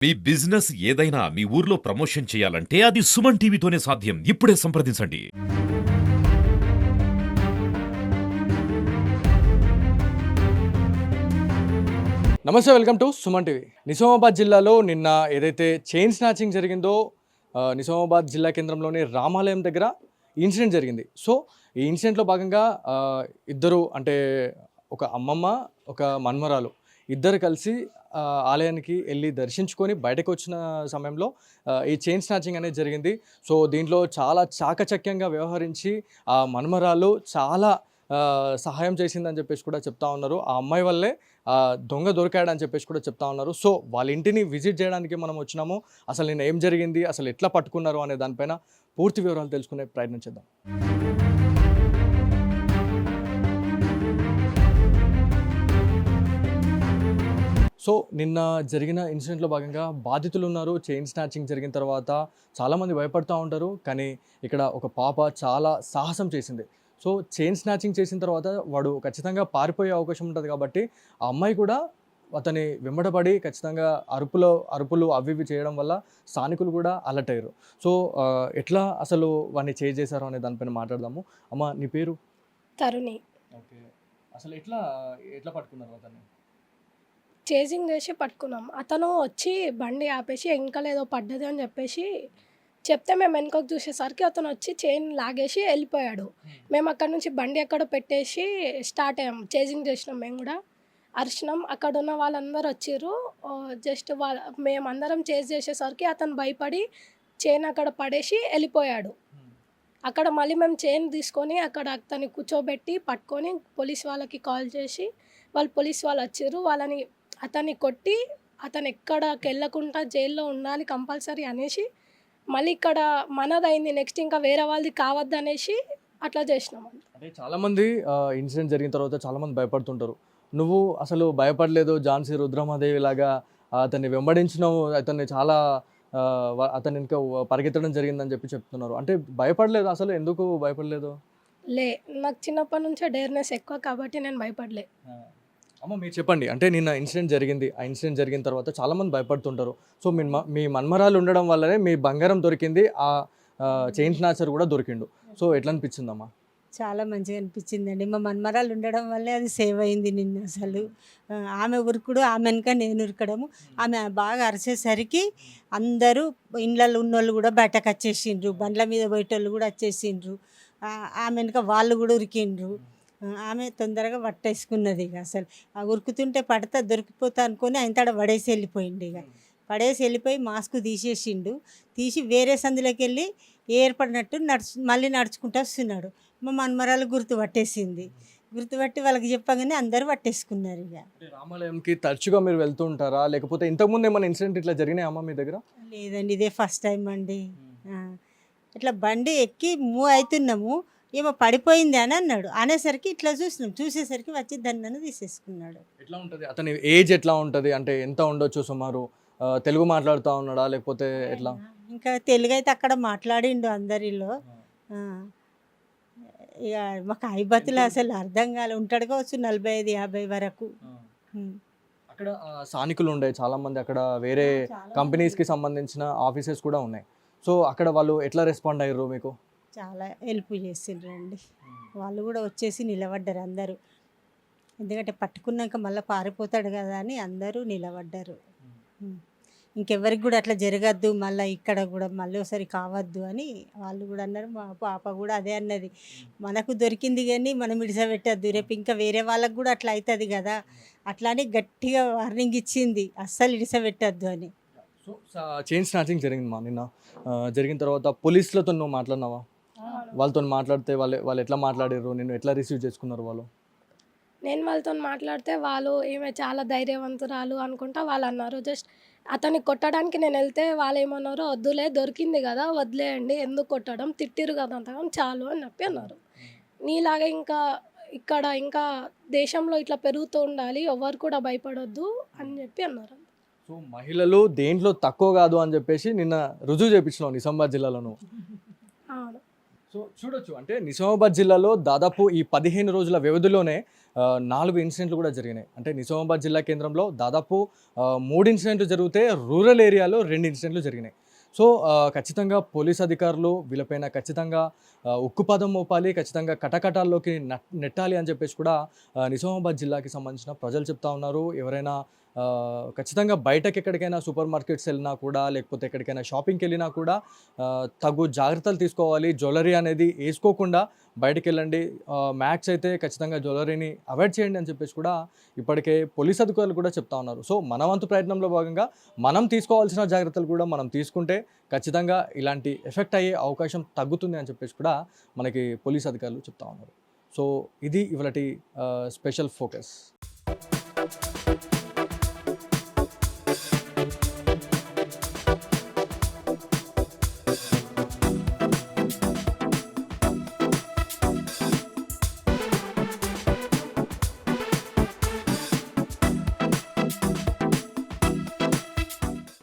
మీ business ఏదైనా మీ ఊర్లో promotion చేయాలంటే అది సుమన్ టీవీతోనే సాధ్యం. ఇప్పుడే సంప్రదించండి. నమస్తే, welcome to Suman TV. Nizamabad జిల్లాలో నిన్న ఏదైతే చైన్ స్నాచింగ్ జరిగిందో నిజామాబాద్ జిల్లా కేంద్రంలోని రామాలయం దగ్గర ఇన్సిడెంట్ జరిగింది. సో ఈ ఇన్సిడెంట్లో భాగంగా ఇద్దరు అంటే ఒక అమ్మమ్మ ఒక మన్మరాలు ఇద్దరు కలిసి ఆలయానికి వెళ్ళి దర్శించుకొని బయటకు వచ్చిన సమయంలో ఈ చైన్ స్నాచింగ్ అనేది జరిగింది. సో దీంట్లో చాలా చాకచక్యంగా వ్యవహరించి ఆ మన్మరాలు చాలా సహాయం చేసిందని చెప్పేసి కూడా చెప్తా ఉన్నారు. ఆ అమ్మాయి వల్లే దొంగ దొరికాడని చెప్పేసి కూడా చెప్తా ఉన్నారు. సో వాళ్ళ ఇంటిని విజిట్ చేయడానికి మనం వచ్చినాము. అసలు నిన్న ఏం జరిగింది, అసలు ఎట్లా పట్టుకున్నారు అనే దానిపైన పూర్తి వివరాలు తెలుసుకునే ప్రయత్నం చేద్దాం. సో నిన్న జరిగిన ఇన్సిడెంట్లో భాగంగా బాధితులు ఉన్నారు. చైన్ స్నాచింగ్ జరిగిన తర్వాత చాలామంది భయపడుతూ ఉంటారు. కానీ ఇక్కడ ఒక పాప చాలా సాహసం చేసింది. సో చైన్ స్నాచింగ్ చేసిన తర్వాత వాడు ఖచ్చితంగా పారిపోయే అవకాశం ఉంటుంది కాబట్టి ఆ అమ్మాయి కూడా అతని వెంబడపడి ఖచ్చితంగా అరుపులు అవి ఇవి చేయడం వల్ల స్థానికులు కూడా అలర్ట్ అయ్యారు. సో ఎట్లా అసలు వాడిని చేశారు అనే దానిపైన మాట్లాడదాము. అమ్మ, నీ పేరు? తరుణి. ఓకే, అసలు ఎట్లా ఎట్లా పట్టుకున్నారు అతన్ని? చేజింగ్ చేసి పట్టుకున్నాం. అతను వచ్చి బండి ఆపేసి వెనకాలేదో పడ్డది అని చెప్పేసి చెప్తే మేము వెనకకు చూసేసరికి అతను వచ్చి చైన్ లాగేసి వెళ్ళిపోయాడు. మేము అక్కడ నుంచి బండి ఎక్కడ పెట్టేసి స్టార్ట్ అయ్యాం. చేజింగ్ చేసినాం, మేము కూడా అరిచినాం. అక్కడ ఉన్న వాళ్ళందరూ వచ్చిర్రు. జస్ట్ మేమందరం చేజ్ చేసేసరికి అతను భయపడి చైన్ అక్కడ పడేసి వెళ్ళిపోయాడు. అక్కడ మళ్ళీ మేము చైన్ తీసుకొని అక్కడ అతన్ని కూర్చోబెట్టి పట్టుకొని పోలీస్ వాళ్ళకి కాల్ చేసి పోలీస్ వాళ్ళు వచ్చిర్రు. అతన్ని కొట్టి అతను ఎక్కడికి వెళ్ళకుండా జైల్లో ఉండాలి కంపల్సరీ అనేసి మళ్ళీ ఇక్కడ మనదైంది, నెక్స్ట్ ఇంకా వేరే వాళ్ళది కావద్దు అనేసి అట్లా చేసినాం. అంటే చాలామంది ఇన్సిడెంట్ జరిగిన తర్వాత చాలామంది భయపడుతుంటారు. నువ్వు అసలు భయపడలేదు, ఝాన్సీ రుద్రమాదేవి లాగా అతన్ని వెంబడించినావు, అతన్ని చాలా అతని ఇంకా పరిగెత్తడం జరిగిందని చెప్తున్నారు. అంటే భయపడలేదు, అసలు ఎందుకు భయపడలేదు? నాకు చిన్నప్పటి నుంచే డేర్నెస్ ఎక్కువ కాబట్టి నేను భయపడలే. అమ్మ, మీరు చెప్పండి. అంటే నిన్న ఇన్సిడెంట్ జరిగింది, ఆ ఇన్సిడెంట్ జరిగిన తర్వాత చాలామంది భయపడుతుంటారు. సో మీ మన్మరాలు ఉండడం వల్లనే మీ బంగారం దొరికింది, ఆ చైన్ స్నాచర్ కూడా దొరికిండు. సో ఎట్లా అనిపించిందమ్మా? చాలా మంచిగా అనిపించిందండి. మా మన్మరాలు ఉండడం వల్లే అది సేవ్ అయింది నిన్న. అసలు ఆమె ఉరుకుడు, ఆమె వెనక నేను ఉరకడము, ఆమె బాగా అరిచేసరికి అందరూ ఇళ్ళల్లో ఉన్నోళ్ళు కూడా బయటకు వచ్చేసిండ్రు, బండ్ల మీద పోయేటోళ్ళు కూడా వచ్చేసిండ్రు. ఆమె వెనక వాళ్ళు కూడా ఉరికిండ్రు. ఆమె తొందరగా పట్టేసుకున్నది. ఇక అసలు ఉరుకుతుంటే పడతా దొరికిపోతా అనుకొని ఆయన తడ పడేసి వెళ్ళిపోయిండు. ఇక పడేసి వెళ్ళిపోయి మాస్క్ తీసేసిండు. తీసి వేరే సందులోకి వెళ్ళి ఏర్పడినట్టు మళ్ళీ నడుచుకుంటూ వస్తున్నాడు. మా మన్మరాలు గుర్తుపట్టేసింది. గుర్తుపట్టి వాళ్ళకి చెప్పగానే అందరూ పట్టేసుకున్నారు. ఇక రామాలయంకి తరచుగా మీరు వెళ్తూ ఉంటారా, లేకపోతే ఇంతకుముందు ఏమైనా ఇన్సిడెంట్ ఇట్లా జరిగినాయమ్మా మీ దగ్గర? లేదండి, ఇదే ఫస్ట్ టైం అండి. ఇట్లా బండి ఎక్కి మూవ్ అవుతున్నాము, ఏమో పడిపోయింది అని అన్నాడు. అనేసరికి ఇట్లా చూసేసరికి వచ్చి దాన్ని తీసేసుకున్నాడు. ఎట్లా ఉంటుంది అతని ఏజ్, ఎట్లా ఉంటుంది అంటే ఎంత ఉండొచ్చు సుమారు? తెలుగు మాట్లాడుతూ ఉన్నాడా లేకపోతే ఎట్లా? ఇంకా తెలుగు అయితే అక్కడ మాట్లాడిండు అందరిలో. ఇక మాకు ఐబతులు అసలు అర్థం కాలే. ఉంటాడు కావచ్చు 45-50 వరకు. అక్కడ స్థానికులు ఉండే చాలామంది, అక్కడ వేరే కంపెనీస్కి సంబంధించిన ఆఫీసెస్ కూడా ఉన్నాయి. సో అక్కడ వాళ్ళు ఎట్లా రెస్పాండ్ అయ్యారు మీకు? చాలా హెల్ప్ చేసిండ్రండి. వాళ్ళు కూడా వచ్చేసి నిలబడ్డారు అందరూ. ఎందుకంటే పట్టుకున్నాక మళ్ళీ పారిపోతాడు కదా అని అందరూ నిలబడ్డారు. ఇంకెవరికి కూడా అట్లా జరగద్దు, మళ్ళీ ఇక్కడ కూడా మళ్ళీ ఒకసారి కావద్దు అని వాళ్ళు కూడా అన్నారు. మా పాప కూడా అదే అన్నది, మనకు దొరికింది కానీ మనం ఇడిసపెట్టద్దు, రేపు ఇంకా వేరే వాళ్ళకు కూడా అట్లా అవుతుంది కదా, అట్లా అని గట్టిగా వార్నింగ్ ఇచ్చింది, అస్సలు ఇడిసపెట్టద్దు అని. సో చైన్ స్నాచింగ్ జరిగింది మా నిన్న. జరిగిన తర్వాత పోలీసులతో నువ్వు మాట్లాడినావా? వాళ్ళతో మాట్లాడితే వాళ్ళు ఎట్లా మాట్లాడారు, నేను ఎట్లా రిసీవ్ చేసుకున్నారు వాళ్ళు? నేను వాళ్ళతో మాట్లాడితే వాళ్ళు ఈమె చాలా ధైర్యవంతురాలు అనుకుంటా వాళ్ళు అన్నారు. జస్ట్ అతన్ని కొట్టడానికి నేను వెళ్తే వాళ్ళు ఏమన్నారు, వద్దులే దొరికింది కదా వదిలేయండి, ఎందుకు కొట్టడం, తిట్టిరు కదా అంతగా చాలు అని చెప్పి అన్నారు. నీలాగా ఇక్కడ ఇంకా దేశంలో ఇట్లా పెరుగుతూ ఉండాలి, ఎవరు కూడా భయపడొద్దు అని చెప్పి అన్నారు. సో మహిళలు దేంట్లో తక్కువ కాదు అని చెప్పేసి నిన్న రుజువు చేయించినావు నిజామాబాద్ జిల్లాలో. అవును. సో చూడొచ్చు, అంటే నిజామాబాద్ జిల్లాలో దాదాపు ఈ 15 రోజుల వ్యవధిలోనే 4 ఇన్సిడెంట్లు కూడా జరిగినాయి. అంటే నిజామాబాద్ జిల్లా కేంద్రంలో దాదాపు 3 ఇన్సిడెంట్లు జరిగితే రూరల్ ఏరియాలో 2 ఇన్సిడెంట్లు జరిగినాయి. సో ఖచ్చితంగా పోలీస్ అధికారులు వీళ్ళపైన ఖచ్చితంగా ఉక్కుపాదం మోపాలి, ఖచ్చితంగా కటకటాల్లోకి నెట్టాలి అని చెప్పేసి కూడా నిజామాబాద్ జిల్లాకి సంబంధించిన ప్రజలు చెప్తా ఉన్నారు. ఎవరైనా ఖచ్చితంగా బయటకి ఎక్కడికైనా సూపర్ మార్కెట్స్ వెళ్ళినా కూడా, లేకపోతే ఎక్కడికైనా షాపింగ్కి వెళ్ళినా కూడా తగు జాగ్రత్తలు తీసుకోవాలి. జ్యువెలరీ అనేది వేసుకోకుండా బయటికి వెళ్ళండి. మ్యాక్స్ అయితే ఖచ్చితంగా జ్యువెలరీని అవాయిడ్ చేయండి అని చెప్పేసి కూడా ఇప్పటికే పోలీస్ అధికారులు కూడా చెప్తా ఉన్నారు. సో మన వంతు ప్రయత్నంలో భాగంగా మనం తీసుకోవాల్సిన జాగ్రత్తలు కూడా మనం తీసుకుంటే ఖచ్చితంగా ఇలాంటి ఎఫెక్ట్ అయ్యే అవకాశం తగ్గుతుంది అని చెప్పేసి కూడా మనకి పోలీస్ అధికారులు చెప్తా ఉన్నారు. సో ఇది ఇవాళటి స్పెషల్ ఫోకస్.